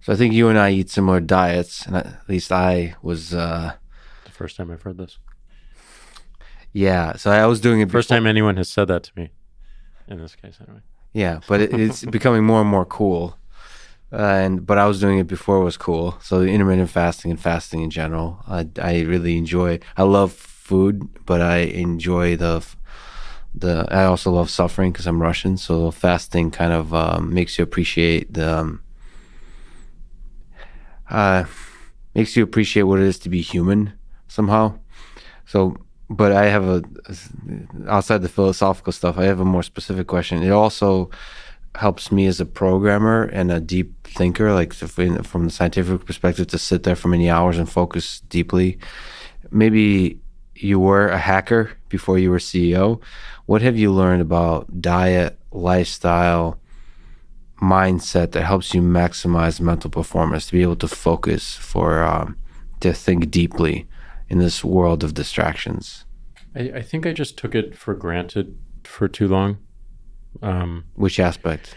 So I think you and I eat similar diets, and at least I was. The first time I've heard this. Yeah, so I was doing it. First time anyone has said that to me. In this case, anyway. Yeah, but it's becoming more and more cool. But I was doing it before it was cool. So the intermittent fasting and fasting in general, I really enjoy. I love food, but I enjoy the. I also love suffering because I'm Russian. So fasting kind of makes you appreciate makes you appreciate what it is to be human somehow. So, but I have outside the philosophical stuff, I have a more specific question. It also helps me as a programmer and a deep thinker, like from the scientific perspective, to sit there for many hours and focus deeply. Maybe you were a hacker before you were CEO. What have you learned about diet, lifestyle, mindset that helps you maximize mental performance, to be able to focus, to think deeply in this world of distractions? I think I just took it for granted for too long. Which aspect?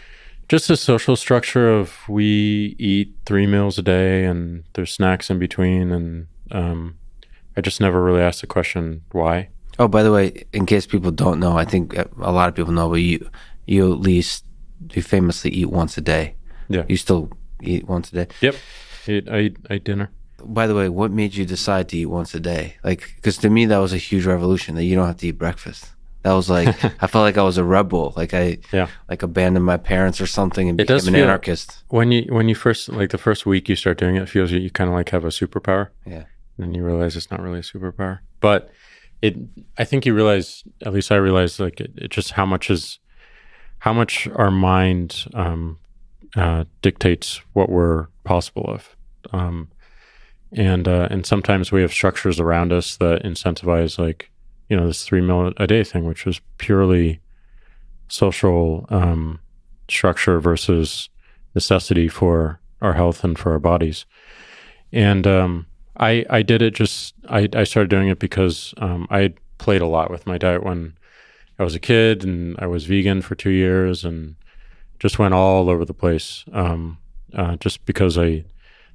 Just the social structure of we eat 3 meals a day and there's snacks in between, and I just never really asked the question why. Oh, by the way, in case people don't know, I think a lot of people know, but you famously eat once a day. Yeah. You still eat once a day? Yep. I eat dinner. By the way, what made you decide to eat once a day? Like, because to me that was a huge revolution, that you don't have to eat breakfast. That was like, I felt like I was a rebel. Like like abandoned my parents or something and became an anarchist. When you first, like the first week you start doing it, it feels you kind of like have a superpower. Yeah. And then you realize it's not really a superpower. But I think you realize, at least I realized, like it just how much our mind dictates what we're possible of. And sometimes we have structures around us that incentivize, like, this 3 meal a day thing, which was purely social structure versus necessity for our health and for our bodies. And I did it I started doing it because I played a lot with my diet when I was a kid, and I was vegan for 2 years and just went all over the place. Just because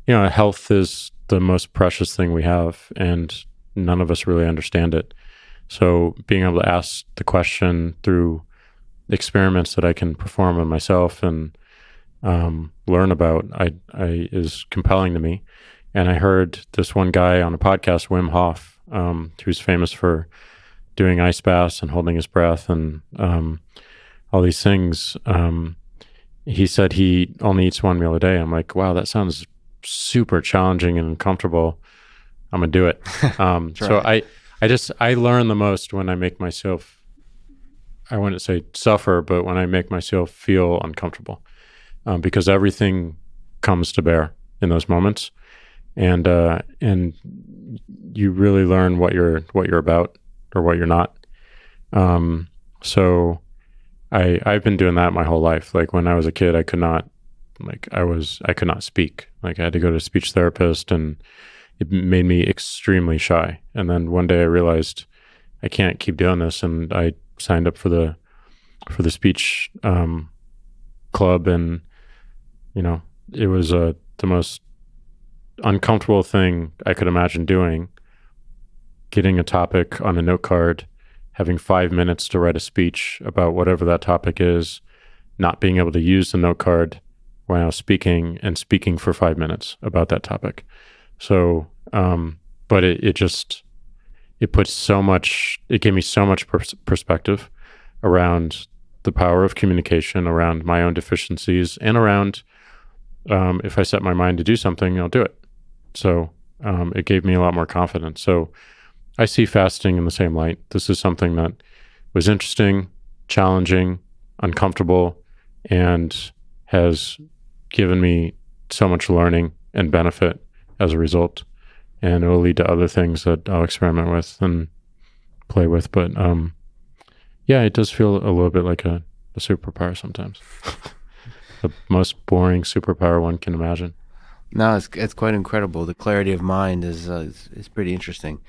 health is the most precious thing we have, and none of us really understand it. So being able to ask the question through experiments that I can perform on myself and learn about, is compelling to me. And I heard this one guy on a podcast, Wim Hof, who's famous for doing ice baths and holding his breath and all these things. He said he only eats 1 meal a day. I'm like, wow, that sounds super challenging and uncomfortable. I'm gonna do it. So I learn the most when I make myself, I wouldn't say suffer, but when I make myself feel uncomfortable, because everything comes to bear in those moments, and you really learn what you're about or what you're not. So I've been doing that my whole life. Like when I was a kid, I could not speak. Like I had to go to a speech therapist, and it made me extremely shy. And then one day I realized I can't keep doing this, and I signed up for the speech club, and it was the most uncomfortable thing I could imagine doing. Getting a topic on a note card, having 5 minutes to write a speech about whatever that topic is, not being able to use the note card when I was speaking, and speaking for 5 minutes about that topic. So, but it gave me so much perspective around the power of communication, around my own deficiencies, and around, if I set my mind to do something, I'll do it. So, it gave me a lot more confidence. So I see fasting in the same light. This is something that was interesting, challenging, uncomfortable, and has given me so much learning and benefit as a result. And it will lead to other things that I'll experiment with and play with. But yeah, it does feel a little bit like a superpower sometimes. The most boring superpower one can imagine. No, it's quite incredible. The clarity of mind is pretty interesting.